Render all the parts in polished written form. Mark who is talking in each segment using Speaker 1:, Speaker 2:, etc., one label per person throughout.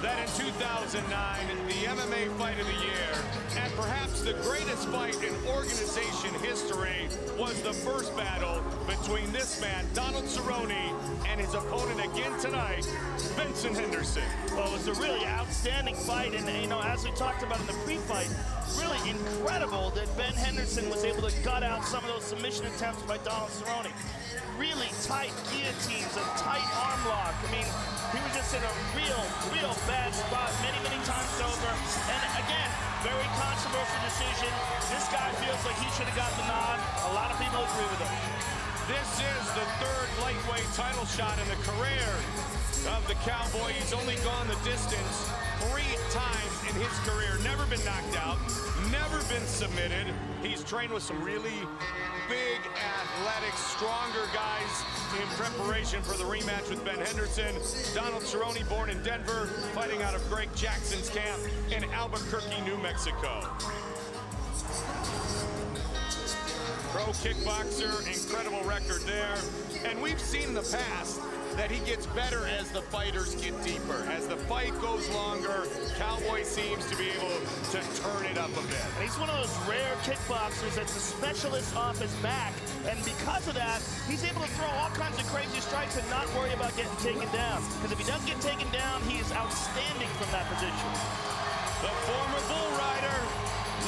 Speaker 1: that in 2009, the MMA Fight of the Year, and perhaps the greatest fight in organization history, was the first battle between this man, Donald Cerrone, and his opponent again tonight, Benson Henderson.
Speaker 2: Well, it was a really outstanding fight, and you know, as we talked about in the pre-fight, really incredible that Ben Henderson was able to gut out some of those submission attempts by Donald Cerrone. Really tight guillotines, a tight arm lock. I mean, he was just in a real bad spot many times over. And again, very controversial decision. This guy feels like he should have got the nod. A lot of people agree with him.
Speaker 1: This is the third lightweight title shot in the career of the Cowboy. He's only gone the distance 3 times in his career. Never been knocked out, never been submitted. He's trained with some really big, athletic, stronger guys in preparation for the rematch with Ben Henderson. Donald Cerrone, born in Denver, fighting out of Greg Jackson's camp in Albuquerque, New Mexico. Pro kickboxer, incredible record there. And we've seen in the past that he gets better as the fighters get deeper. As the fight goes longer, Cowboy seems to be able to turn it up a bit.
Speaker 2: And he's one of those rare kickboxers that's a specialist off his back. And because of that, he's able to throw all kinds of crazy strikes and not worry about getting taken down. Because if he doesn't get taken down, he is outstanding from that position.
Speaker 1: The former bull rider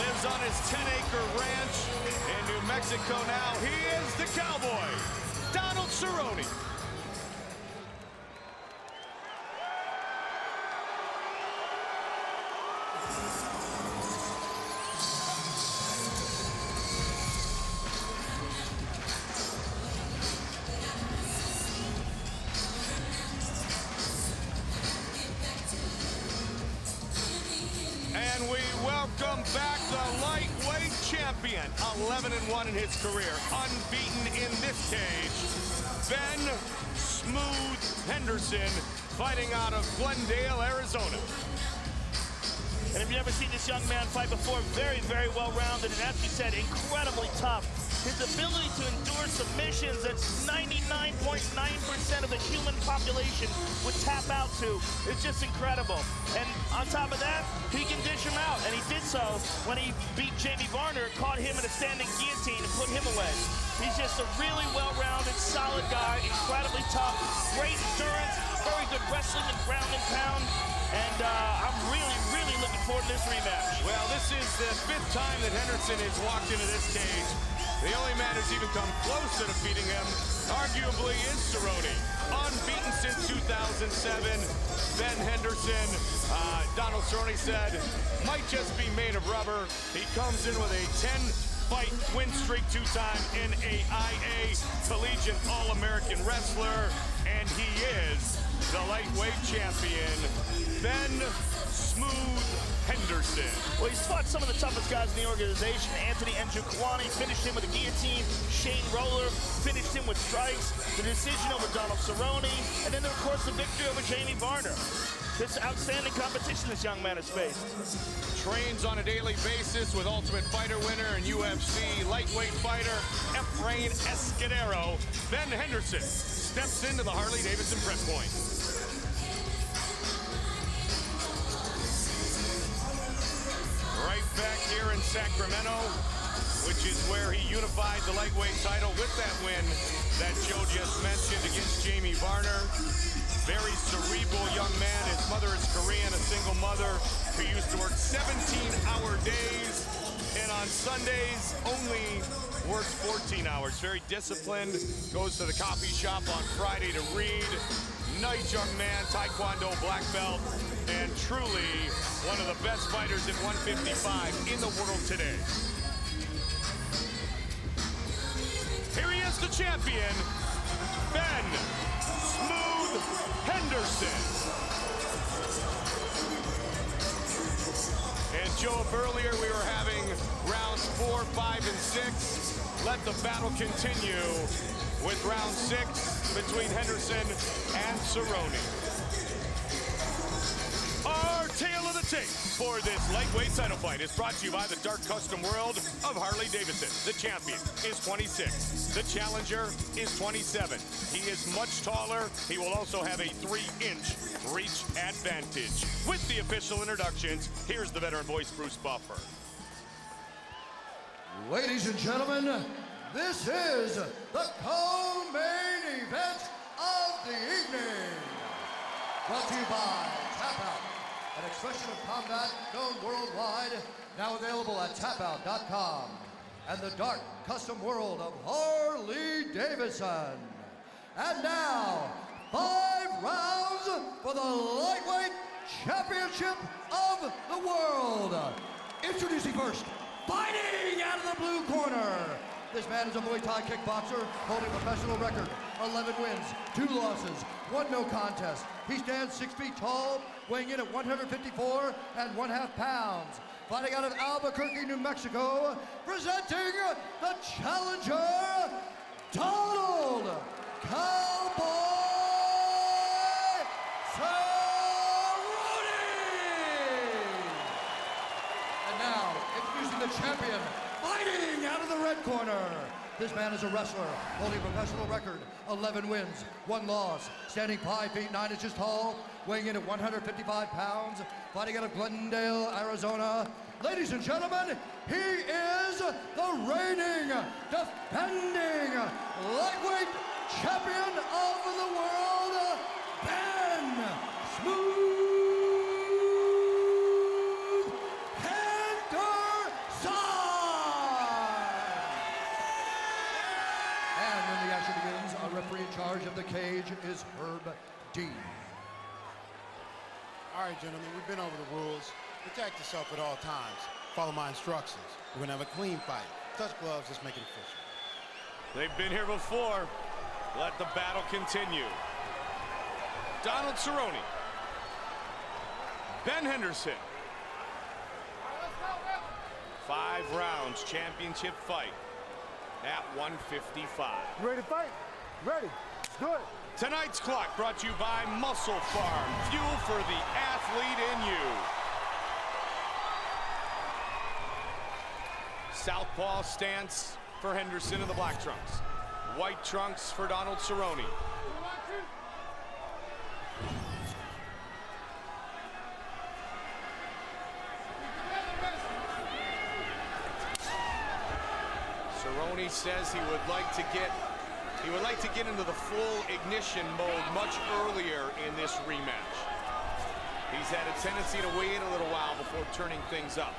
Speaker 1: lives on his 10-acre ranch in New Mexico now. He is the Cowboy, Donald Cerrone. And we welcome back the lightweight champion, 11-1 in his career, unbeaten in this cage, Ben "Smooth" Henderson, fighting out of Glendale, Arizona.
Speaker 2: And if you've never seen this young man fight before, very well-rounded, and as you said, incredibly tough. His ability to endure submissions that 99.9% of the human population would tap out to is just incredible. And on top of that, he can dish him out, and he did so when he beat Jamie Varner, caught him in a standing guillotine and put him away. He's just a really well-rounded, solid guy, incredibly tough, great endurance, very good wrestling and ground and pound. And I'm really looking forward to this rematch.
Speaker 1: Well, this is the 5th time that Henderson has walked into this cage. The only man who's even come close to defeating him, arguably, is Cerrone. Unbeaten since 2007. Ben Henderson, Donald Cerrone said, might just be made of rubber. He comes in with a 10-fight win streak, 2-time NAIA Collegiate All-American Wrestler, and he is the lightweight champion, Ben "Smooth" Henderson.
Speaker 2: Well, he's fought some of the toughest guys in the organization. Anthony Njokuani finished him with a guillotine. Shane Roller finished him with strikes. The decision over Donald Cerrone. And then, of course, the victory over Jamie Varner. This outstanding competition this young man has faced.
Speaker 1: Trains on a daily basis with Ultimate Fighter winner and UFC lightweight fighter Efrain Escudero. Ben Henderson steps into the Harley-Davidson prep point. Right back here in Sacramento, which is where he unified the lightweight title with that win that Joe just mentioned against Jamie Varner. Very cerebral young man. His mother is Korean, a single mother who used to work 17-hour days, and on Sundays only works 14 hours. Very disciplined, goes to the coffee shop on Friday to read. Nice young man, Taekwondo black belt, and truly one of the best fighters at 155 in the world today. Here he is, the champion, Ben "Smooth" Henderson. And Joe, if earlier we were having rounds 4, 5, and 6, let the battle continue with round 6 between Henderson and Cerrone. Our tale of the tape. for this lightweight title fight is brought to you by the dark custom world of Harley Davidson. The champion is 26. The challenger is 27. He is much taller. He will also have a 3-inch reach advantage. With the official introductions, here's the veteran voice, Bruce Buffer.
Speaker 3: Ladies and gentlemen, this is the co-main event of the evening. Brought to you by Tap Out, an expression of combat known worldwide, now available at tapout.com, and the dark custom world of Harley Davidson. And now, 5 rounds for the lightweight championship of the world. Introducing first, fighting out of the blue corner. This man is a Muay Thai kickboxer holding a professional record. 11 wins, 2 losses, 1 no contest. He stands 6 feet tall, weighing in at 154 1/2 pounds. Fighting out of Albuquerque, New Mexico, presenting the challenger, Donald Cowboy Cerrone! And now, introducing the champion, fighting out of the red corner. This man is a wrestler, holding a professional record, 11 wins, 1 loss, standing 5 feet 9 inches tall, weighing in at 155 pounds, fighting out of Glendale, Arizona. Ladies and gentlemen, he is the reigning, defending, lightweight champion of the world, Ben Smooth Henderson! And when the action begins, a referee in charge of the cage is Herb D.
Speaker 4: All right, gentlemen, we've been over the rules. Protect yourself at all times. Follow my instructions. We're gonna have a clean fight. Touch gloves, just make it official.
Speaker 1: They've been here before. Let the battle continue. Donald Cerrone. Ben Henderson. 5 rounds, championship fight at 155.
Speaker 5: You ready to fight? Ready. Let's do it.
Speaker 1: Tonight's clock brought to you by Muscle Farm. Fuel for the athlete in you. Southpaw stance for Henderson in the black trunks. White trunks for Donald Cerrone. Cerrone says he would like to get into the full ignition mode much earlier in this rematch. He's had a tendency to wait a little while before turning things up.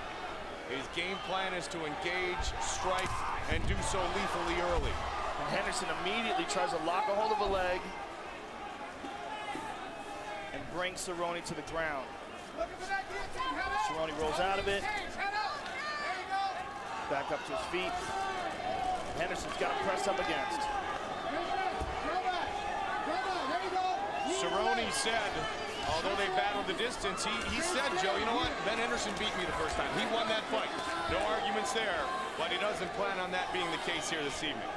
Speaker 1: His game plan is to engage, strike, and do so lethally early.
Speaker 2: And Henderson immediately tries to lock a hold of a leg and bring Cerrone to the ground. Cerrone rolls out of it, back up to his feet. Henderson's got him pressed up against.
Speaker 1: Cerrone said, although they battled the distance, he said, Joe, you know what? Ben Henderson beat me the first time. He won that fight. No arguments there, but he doesn't plan on that being the case here this evening.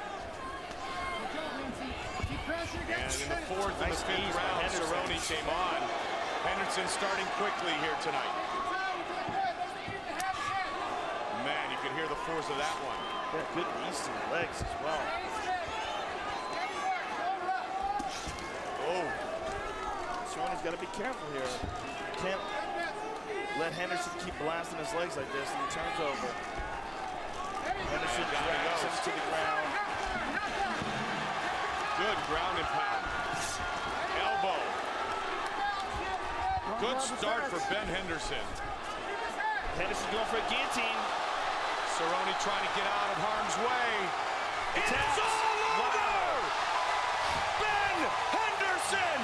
Speaker 1: And in the 4th and the 5th round, Cerrone came on. Henderson starting quickly here tonight. Man, you can hear the force of that one.
Speaker 2: Yeah, good knees to the legs as well.
Speaker 1: Oh.
Speaker 2: Cerrone's got to be careful here. Can't let Henderson keep blasting his legs like this and he turns over. Henderson drags him to the ground.
Speaker 1: Good ground and pound. Elbow. Good start for Ben Henderson.
Speaker 2: Henderson going for a guillotine.
Speaker 1: Cerrone trying to get out of harm's way. It's all over! Ben Henderson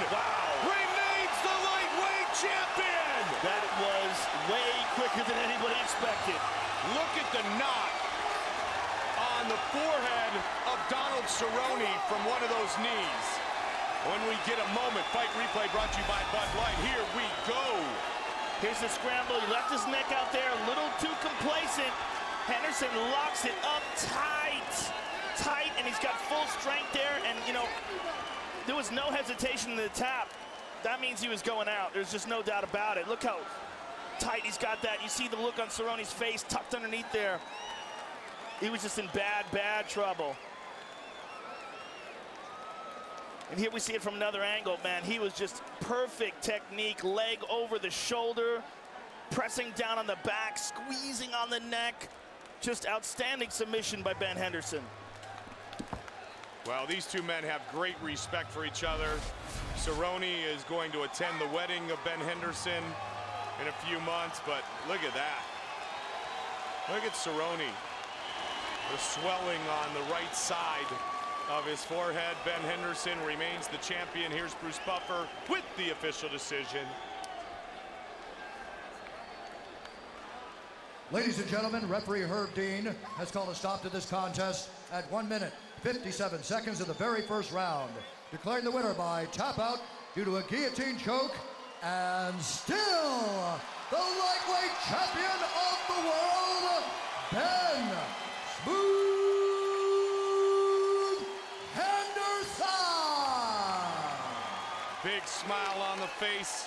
Speaker 1: remains the lightweight champion!
Speaker 2: That was way quicker than anybody expected.
Speaker 1: Look at the knot on the forehead of Donald Cerrone from one of those knees. When we get a moment, fight replay brought to you by Bud Light. Here we go.
Speaker 2: Here's the scramble. He left his neck out there a little too complacent. Henderson locks it up tight, and he's got full strength there. And, you know, there was no hesitation in the tap. That means he was going out. There's just no doubt about it. Look how tight he's got that. You see the look on Cerrone's face tucked underneath there. He was just in bad, bad trouble. And here we see it from another angle, man. He was just perfect technique, leg over the shoulder, pressing down on the back, squeezing on the neck. Just outstanding submission by Ben Henderson.
Speaker 1: Well, these two men have great respect for each other. Cerrone is going to attend the wedding of Ben Henderson in a few months, but look at that. Look at Cerrone. The swelling on the right side of his forehead. Ben Henderson remains the champion. Here's Bruce Buffer with the official decision.
Speaker 3: Ladies and gentlemen, referee Herb Dean has called a stop to this contest at 1 minute, 57 seconds of the very first round, declaring the winner by tap out due to a guillotine choke, and still the lightweight champion of the world, Ben Smooth Henderson.
Speaker 1: Big smile on the face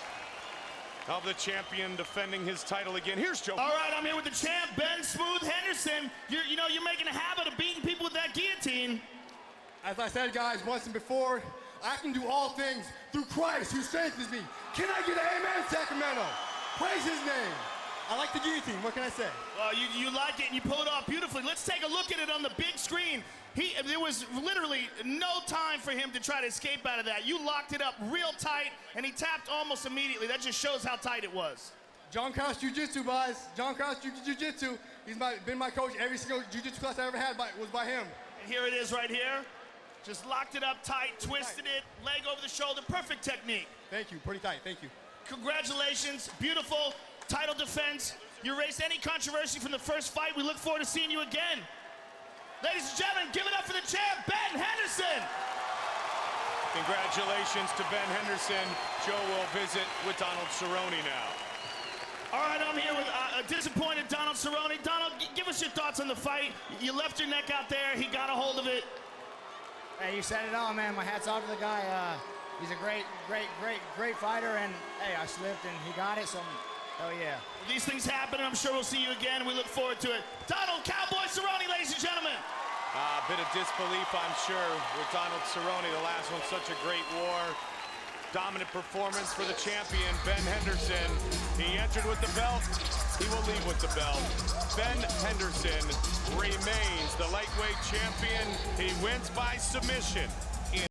Speaker 1: of the champion defending his title again. Here's Joe.
Speaker 2: All right, I'm here with the champ, Ben Smooth Henderson. You're making a habit of beating people with that guillotine.
Speaker 5: As I said, guys, once and before, I can do all things through Christ who strengthens me. Can I get an amen, Sacramento? Praise his name. I like the guillotine. What can I say?
Speaker 2: Well, you like it and you pull it off beautifully. Let's take a look at it on the big screen. There was literally no time for him to try to escape out of that. You locked it up real tight, and he tapped almost immediately. That just shows how tight it was.
Speaker 5: John Krause Jiu-Jitsu, boys. John Krause Jiu-Jitsu. He's been my coach. Every single jiu-jitsu class I ever had was by him.
Speaker 2: And here it is right here. Just locked it up tight, twisted it, leg over the shoulder. Perfect technique.
Speaker 5: Thank you. Pretty tight. Thank you.
Speaker 2: Congratulations. Beautiful title defense. You erased any controversy from the first fight. We look forward to seeing you again. Ladies and gentlemen, give it up for the champ, Ben Henderson.
Speaker 1: Congratulations to Ben Henderson. Joe will visit with Donald Cerrone now.
Speaker 2: All right, I'm here with a disappointed Donald Cerrone. Donald, give us your thoughts on the fight. You left your neck out there. He got a hold of it.
Speaker 6: Hey, you said it all, man. My hat's off to the guy. He's a great fighter, and hey, I slipped and he got it, so hell yeah.
Speaker 2: These things happen, and I'm sure we'll see you again. We look forward to it. Donald Cowboy Cerrone, ladies and gentlemen.
Speaker 1: A bit of disbelief, I'm sure, with Donald Cerrone. The last one, such a great war. Dominant performance for the champion, Ben Henderson. He entered with the belt. He will leave with the belt. Ben Henderson remains the lightweight champion. He wins by submission.